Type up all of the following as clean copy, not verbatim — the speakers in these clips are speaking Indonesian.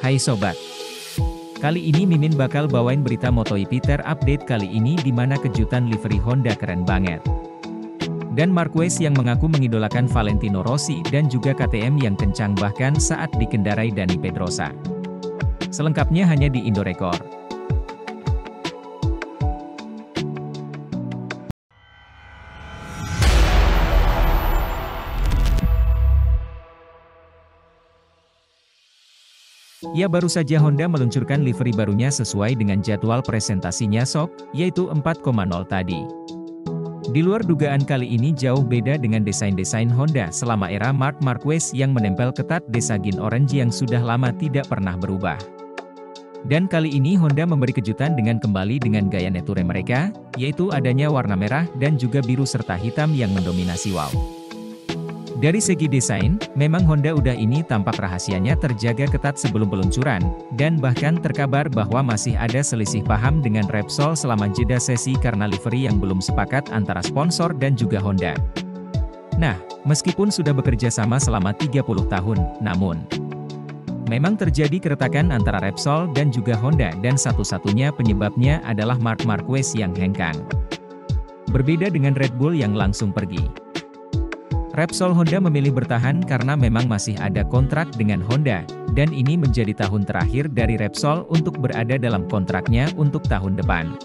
Hai sobat, kali ini Mimin bakal bawain berita MotoGP terupdate kali ini di mana kejutan livery Honda keren banget. Dan Marquez yang mengaku mengidolakan Valentino Rossi dan juga KTM yang kencang bahkan saat dikendarai Dani Pedrosa. Selengkapnya hanya di Indorecord. Ya, baru saja Honda meluncurkan livery barunya sesuai dengan jadwal presentasinya sob, yaitu 4.0 tadi. Di luar dugaan kali ini jauh beda dengan desain-desain Honda selama era Marc Marquez yang menempel ketat desagin orange yang sudah lama tidak pernah berubah. Dan kali ini Honda memberi kejutan dengan kembali dengan gaya Nature mereka, yaitu adanya warna merah dan juga biru serta hitam yang mendominasi wow. Dari segi desain, memang Honda udah ini tampak rahasianya terjaga ketat sebelum peluncuran, dan bahkan terkabar bahwa masih ada selisih paham dengan Repsol selama jeda sesi karena livery yang belum sepakat antara sponsor dan juga Honda. Nah, meskipun sudah bekerja sama selama 30 tahun, namun memang terjadi keretakan antara Repsol dan juga Honda dan satu-satunya penyebabnya adalah Marc Marquez yang hengkang. Berbeda dengan Red Bull yang langsung pergi. Repsol Honda memilih bertahan karena memang masih ada kontrak dengan Honda, dan ini menjadi tahun terakhir dari Repsol untuk berada dalam kontraknya untuk tahun depan.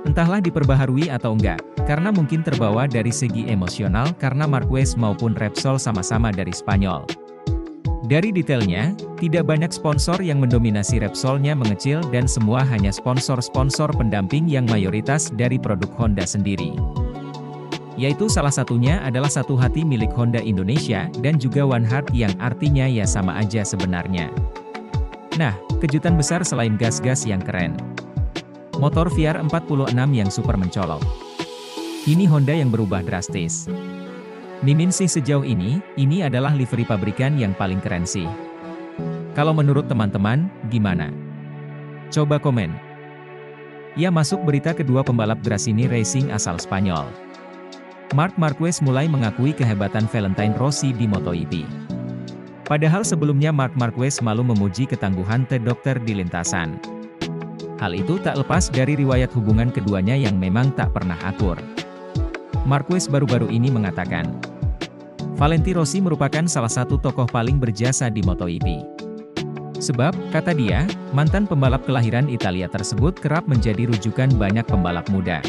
Entahlah diperbaharui atau enggak, karena mungkin terbawa dari segi emosional karena Marquez maupun Repsol sama-sama dari Spanyol. Dari detailnya, tidak banyak sponsor yang mendominasi Repsolnya mengecil dan semua hanya sponsor-sponsor pendamping yang mayoritas dari produk Honda sendiri. Yaitu salah satunya adalah Satu Hati milik Honda Indonesia dan juga One Heart yang artinya ya sama aja sebenarnya. Nah, kejutan besar selain gas-gas yang keren. Motor VR46 yang super mencolok. Ini Honda yang berubah drastis. Mimin sih sejauh ini adalah livery pabrikan yang paling keren sih. Kalau menurut teman-teman, gimana? Coba komen. Ya, masuk berita kedua pembalap Gresini Racing asal Spanyol. Marc Marquez mulai mengakui kehebatan Valentino Rossi di MotoGP. Padahal sebelumnya Marc Marquez malu memuji ketangguhan The Doctor di lintasan. Hal itu tak lepas dari riwayat hubungan keduanya yang memang tak pernah akur. Marquez baru-baru ini mengatakan, Valentino Rossi merupakan salah satu tokoh paling berjasa di MotoGP. Sebab, kata dia, mantan pembalap kelahiran Italia tersebut kerap menjadi rujukan banyak pembalap muda.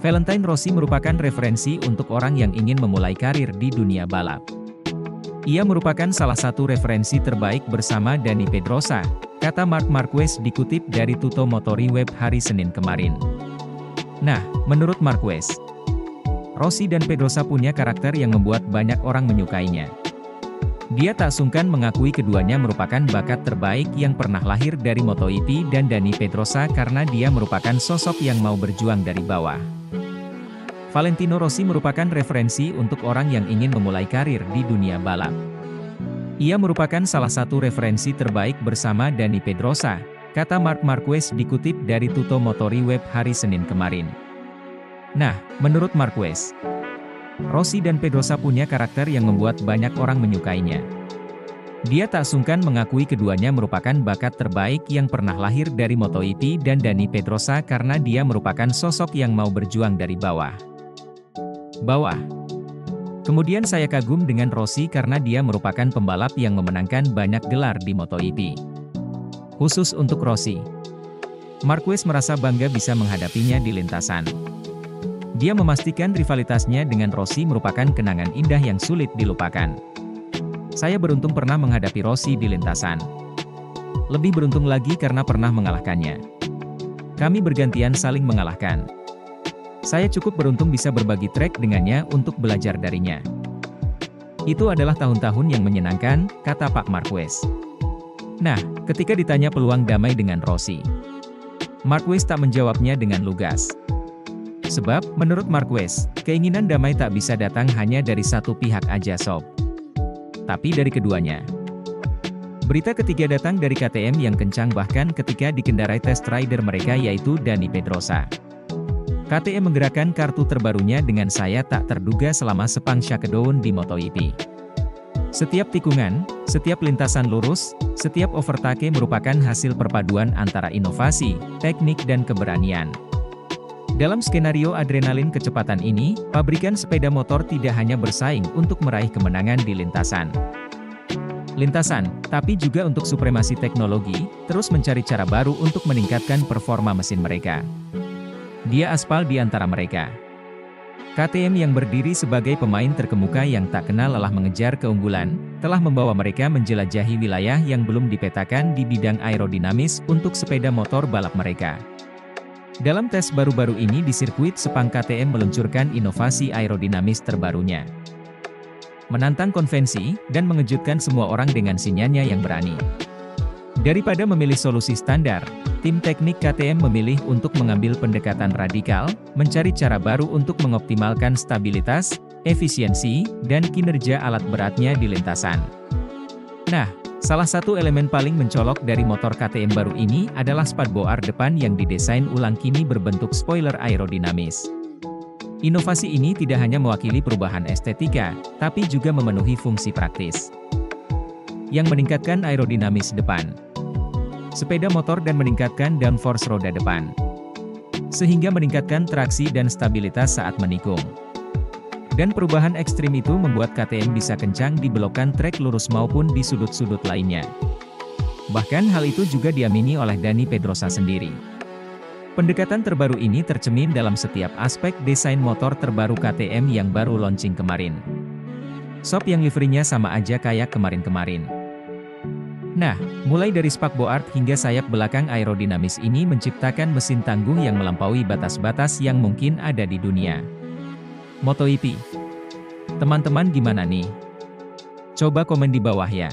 Valentino Rossi merupakan referensi untuk orang yang ingin memulai karir di dunia balap. Ia merupakan salah satu referensi terbaik bersama Dani Pedrosa, kata Marc Marquez dikutip dari Tutto Motori Web hari Senin kemarin. Nah, menurut Marquez, Rossi dan Pedrosa punya karakter yang membuat banyak orang menyukainya. Dia tak sungkan mengakui keduanya merupakan bakat terbaik yang pernah lahir dari MotoGP dan Dani Pedrosa karena dia merupakan sosok yang mau berjuang dari bawah. Valentino Rossi merupakan referensi untuk orang yang ingin memulai karir di dunia balap. Ia merupakan salah satu referensi terbaik bersama Dani Pedrosa, kata Marc Marquez dikutip dari Tutto Motori Web hari Senin kemarin. Nah, menurut Marquez, Rossi dan Pedrosa punya karakter yang membuat banyak orang menyukainya. Dia tak sungkan mengakui keduanya merupakan bakat terbaik yang pernah lahir dari MotoGP dan Dani Pedrosa karena dia merupakan sosok yang mau berjuang dari bawah. Kemudian saya kagum dengan Rossi karena dia merupakan pembalap yang memenangkan banyak gelar di MotoGP. Khusus untuk Rossi, Marquez merasa bangga bisa menghadapinya di lintasan. Dia memastikan rivalitasnya dengan Rossi merupakan kenangan indah yang sulit dilupakan. Saya beruntung pernah menghadapi Rossi di lintasan. Lebih beruntung lagi karena pernah mengalahkannya. Kami bergantian saling mengalahkan. Saya cukup beruntung bisa berbagi trek dengannya untuk belajar darinya. Itu adalah tahun-tahun yang menyenangkan, kata Pak Marquez. Nah, ketika ditanya peluang damai dengan Rossi, Marquez tak menjawabnya dengan lugas. Sebab, menurut Marquez, keinginan damai tak bisa datang hanya dari satu pihak aja sob. Tapi dari keduanya. Berita ketiga datang dari KTM yang kencang bahkan ketika dikendarai test rider mereka yaitu Dani Pedrosa. KTM menggerakkan kartu terbarunya dengan saya tak terduga selama Sepang Shakedown di MotoGP. Setiap tikungan, setiap lintasan lurus, setiap overtake merupakan hasil perpaduan antara inovasi, teknik dan keberanian. Dalam skenario adrenalin kecepatan ini, pabrikan sepeda motor tidak hanya bersaing untuk meraih kemenangan di lintasan, tapi juga untuk supremasi teknologi, terus mencari cara baru untuk meningkatkan performa mesin mereka. Dia aspal di antara mereka. KTM yang berdiri sebagai pemain terkemuka yang tak kenal lelah mengejar keunggulan, telah membawa mereka menjelajahi wilayah yang belum dipetakan di bidang aerodinamis untuk sepeda motor balap mereka. Dalam tes baru-baru ini di sirkuit Sepang, KTM meluncurkan inovasi aerodinamis terbarunya. Menantang konvensi, dan mengejutkan semua orang dengan sinyalnya yang berani. Daripada memilih solusi standar, tim teknik KTM memilih untuk mengambil pendekatan radikal, mencari cara baru untuk mengoptimalkan stabilitas, efisiensi, dan kinerja alat beratnya di lintasan. Nah, salah satu elemen paling mencolok dari motor KTM baru ini adalah spatboard depan yang didesain ulang kini berbentuk spoiler aerodinamis. Inovasi ini tidak hanya mewakili perubahan estetika, tapi juga memenuhi fungsi praktis yang meningkatkan aerodinamis depan sepeda motor dan meningkatkan downforce roda depan, sehingga meningkatkan traksi dan stabilitas saat menikung. Dan perubahan ekstrim itu membuat KTM bisa kencang di belokan trek lurus maupun di sudut-sudut lainnya. Bahkan hal itu juga diamini oleh Dani Pedrosa sendiri. Pendekatan terbaru ini tercermin dalam setiap aspek desain motor terbaru KTM yang baru launching kemarin. Shop yang liverinya sama aja kayak kemarin-kemarin. Nah, mulai dari spakboard hingga sayap belakang aerodinamis ini menciptakan mesin tangguh yang melampaui batas-batas yang mungkin ada di dunia MotoGP. Teman-teman gimana nih? Coba komen di bawah ya.